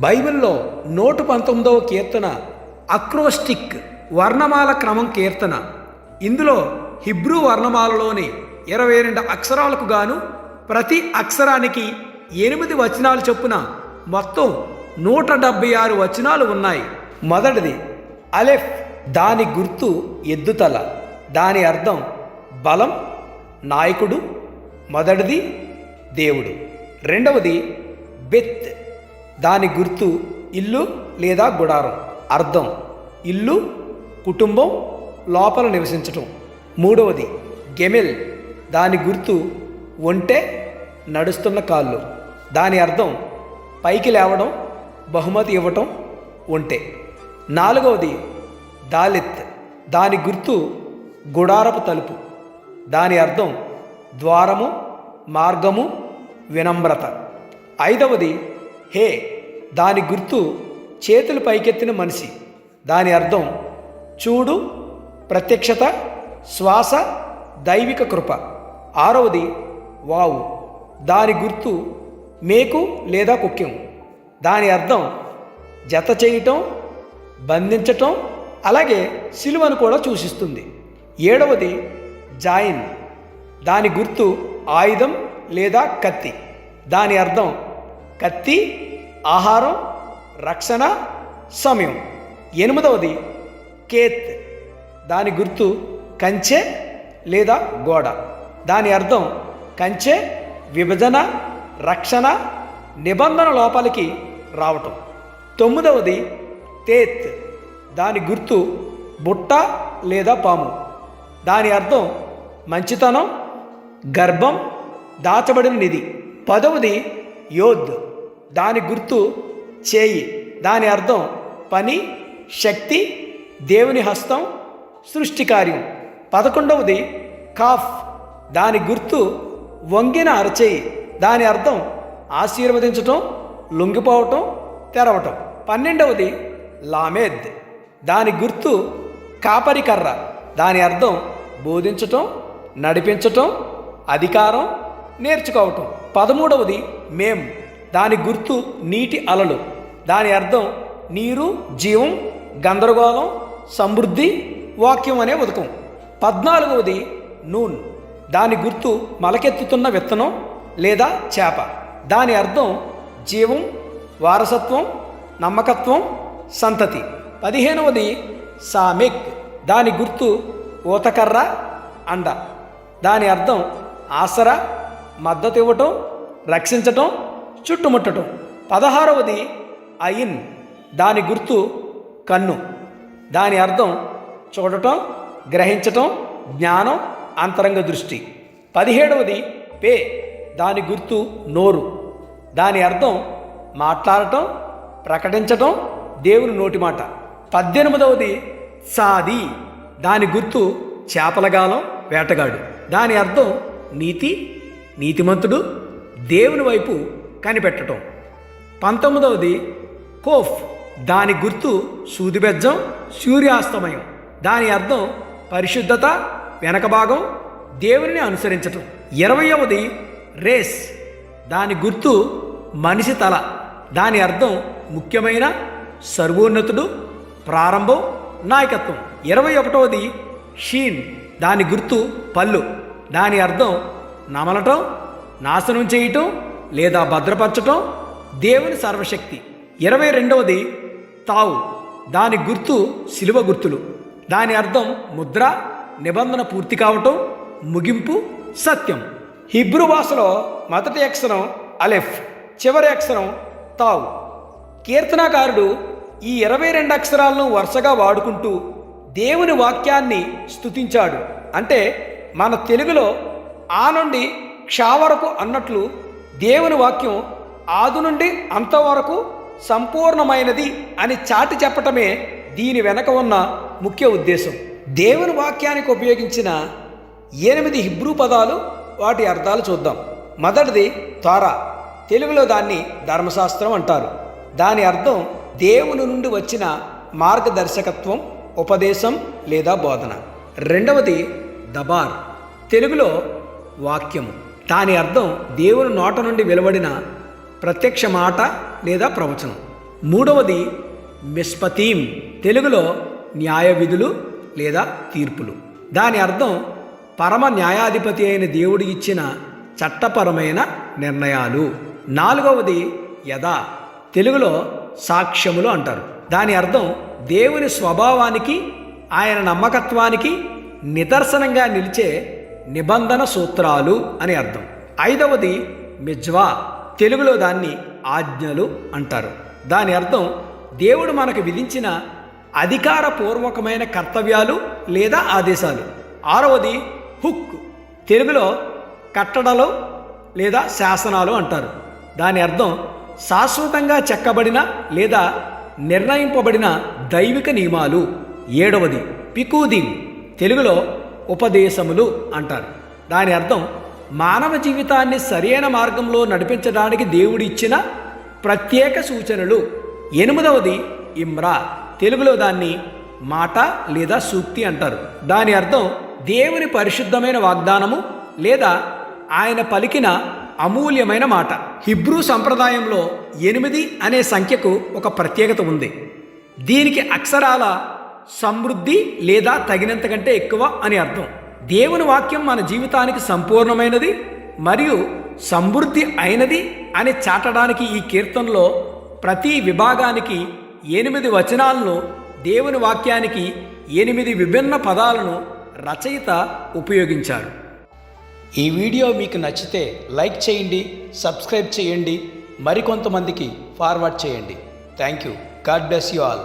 బైబిల్లో 119వ కీర్తన అక్రోస్టిక్ వర్ణమాల క్రమం కీర్తన. ఇందులో హిబ్రూ వర్ణమాలలోని 22 అక్షరాలకు గాను ప్రతి అక్షరానికి 8 వచనాలు చొప్పున మొత్తం 176 వచనాలు ఉన్నాయి. మొదటిది అలెఫ్, దాని గుర్తు ఎద్దుతల, దాని అర్థం బలం, నాయకుడు. మొదటిది దేవుడు. రెండవది బెత్, దాని గుర్తు ఇల్లు లేదా గుడారం, అర్థం ఇల్లు, కుటుంబం, లోపల నివసించటం. మూడవది గెమెల్, దాని గుర్తు ఒంటె, నడుస్తున్న కాళ్ళు, దాని అర్థం పైకి లేవడం, బహుమతి ఇవ్వటం, ఒంటె. నాలుగవది దాలిత్, దాని గుర్తు గుడారపు తలుపు, దాని అర్థం ద్వారము, మార్గము, వినమ్రత. ఐదవది హే, దాని గుర్తు చేతులు పైకెత్తిన మనిషి, దాని అర్థం చూడు, ప్రత్యక్షత, శ్వాస, దైవిక కృప. ఆరవది వావు, దాని గుర్తు మేకు లేదా కుక్యం, దాని అర్థం జత చేయటం, బంధించటం, అలాగే సిలువను కూడా సూచిస్తుంది. ఏడవది జాయిన్, దాని గుర్తు ఆయుధం లేదా కత్తి, దాని అర్థం కత్తి, ఆహారం, రక్షణ, సమయం. ఎనిమిదవది కేత్, దాని గుర్తు కంచె లేదా గోడ, దాని అర్థం కంచె, విభజన, రక్షణ, నిబంధన లోపలికి రావటం. తొమ్మిదవది తేత్, దాని గుర్తు బుట్ట లేదా పాము, దాని అర్థం మంచితనం, గర్భం, దాచబడిన నిధి. పదవది యోద్, దాని గుర్తు చేయి, దాని అర్థం పని, శక్తి, దేవుని హస్తం, సృష్టి కార్యం. 11వది కాఫ్, దాని గుర్తు వంగిన అరచేయి, దాని అర్థం ఆశీర్వదించటం, లొంగిపోవటం, తెరవటం. 12వది లామేద్, దాని గుర్తు కాపరి కర్ర, దాని అర్థం బోధించటం, నడిపించటం, అధికారం, నేర్చుకోవటం. 13వది మేం, దాని గుర్తు నీటి అలలు, దాని అర్థం నీరు, జీవం, గందరగోళం, సమృద్ధి, వాక్యం అనే ఉదకం. 14వది నూన్, దాని గుర్తు మొలకెత్తుతున్న విత్తనం లేదా చేప, దాని అర్థం జీవం, వారసత్వం, నమ్మకత్వం, సంతతి. 15వది సామెక్, దాని గుర్తు ఊతకర్ర, అండ, దాని అర్థం ఆసరా, మద్దతు ఇవ్వటం, రక్షించటం, చుట్టుముట్టడం. 16వది అయిన్, దాని గుర్తు కన్ను, దాని అర్థం చూడటం, గ్రహించటం, జ్ఞానం, అంతరంగ దృష్టి. 17వది పే, దాని గుర్తు నోరు, దాని అర్థం మాట్లాడటం, ప్రకటించటం, దేవుని నోటి మాట. 18వది సాది, దాని గుర్తు చేపలగాలం, వేటగాడు, దాని అర్థం నీతి, నీతిమంతుడు, దేవుని వైపు కనిపెట్టడం. 19వది కోఫ్, దాని గుర్తు సూదిబెజ్జం, సూర్యాస్తమయం, దాని అర్థం పరిశుద్ధత, వెనక భాగం, దేవుని అనుసరించటం. 20వది రేస్, దాని గుర్తు మనిషి తల, దాని అర్థం ముఖ్యమైన, సర్వోన్నతుడు, ప్రారంభం, నాయకత్వం. 21వది షీన్, దాని గుర్తు పళ్ళు, దాని అర్థం నమలటం, నాశనం చేయటం లేదా భద్రపరచటం, దేవుని సర్వశక్తి. 22వది తావు, దాని గుర్తు శిలువ గుర్తులు, దాని అర్థం ముద్ర, నిబంధన పూర్తి కావటం, ముగింపు, సత్యం. హిబ్రూ భాషలో మొదటి అక్షరం అలెఫ్, చివరి అక్షరం తావు. కీర్తనాకారుడు ఈ 22 అక్షరాలను వరుసగా వాడుకుంటూ దేవుని వాక్యాన్ని స్తుతించాడు. అంటే మన తెలుగులో ఆ నుండి క్షా వరకు అన్నట్లు దేవుని వాక్యం ఆది నుండి అంతవరకు సంపూర్ణమైనది అని చాటి చెప్పటమే దీని వెనక ఉన్న ముఖ్య ఉద్దేశం. దేవుని వాక్యానికి ఉపయోగించిన 8 హిబ్రూ పదాలు, వాటి అర్థాలు చూద్దాం. మొదటిది తోరా, తెలుగులో దాన్ని ధర్మశాస్త్రం అంటారు, దాని అర్థం దేవుని నుండి వచ్చిన మార్గదర్శకత్వం, ఉపదేశం లేదా బోధన. రెండవది దబార్, తెలుగులో వాక్యము, దాని అర్థం దేవుని నోట నుండి వెలువడిన ప్రత్యక్ష మాట లేదా ప్రవచనం. మూడవది మిష్పతీం, తెలుగులో న్యాయ విధులు లేదా తీర్పులు. దాని అర్థం పరమ న్యాయాధిపతి అయిన దేవుడు ఇచ్చిన చట్టపరమైన నిర్ణయాలు. నాలుగవది యథా, తెలుగులో సాక్ష్యములు అంటారు. దాని అర్థం దేవుని స్వభావానికి ఆయన నమ్మకత్వానికి నిదర్శనంగా నిలిచే నిబంధన సూత్రాలు అని అర్థం. ఐదవది మిజ్వా, తెలుగులో దాన్ని ఆజ్ఞలు అంటారు. దాని అర్థం దేవుడు మనకు విధించిన అధికారపూర్వకమైన కర్తవ్యాలు లేదా ఆదేశాలు. ఆరవది హుక్, తెలుగులో కట్టడలు లేదా శాసనాలు అంటారు. దాని అర్థం శాశ్వతంగా చెక్కబడిన లేదా నిర్ణయింపబడిన దైవిక నియమాలు. ఏడవది పికూదిం, తెలుగులో ఉపదేశములు అంటారు. దాని అర్థం మానవ జీవితాన్ని సరైన మార్గంలో నడిపించడానికి దేవుడిచ్చిన ప్రత్యేక సూచనలు. ఎనిమిదవది ఇమ్రా, తెలుగులో దాన్ని మాట లేదా సూక్తి అంటారు. దాని అర్థం దేవుని పరిశుద్ధమైన వాగ్దానము లేదా ఆయన పలికిన అమూల్యమైన మాట. హిబ్రూ సంప్రదాయంలో 8 అనే సంఖ్యకు ఒక ప్రత్యేకత ఉంది. దీనికి అక్షరాల సమృద్ధి లేదా తగినంత కంటే ఎక్కువ అని అర్థం. దేవుని వాక్యం మన జీవితానికి సంపూర్ణమైనది మరియు సమృద్ధి అయినది అని చాటడానికి ఈ కీర్తనలో ప్రతి విభాగానికి 8 వచనాలను, దేవుని వాక్యానికి 8 విభిన్న పదాలను రచయిత ఉపయోగించారు. ఈ వీడియో మీకు నచ్చితే లైక్ చేయండి, సబ్స్క్రైబ్ చేయండి, మరికొంతమందికి ఫార్వర్డ్ చేయండి. Thank you. God bless you all.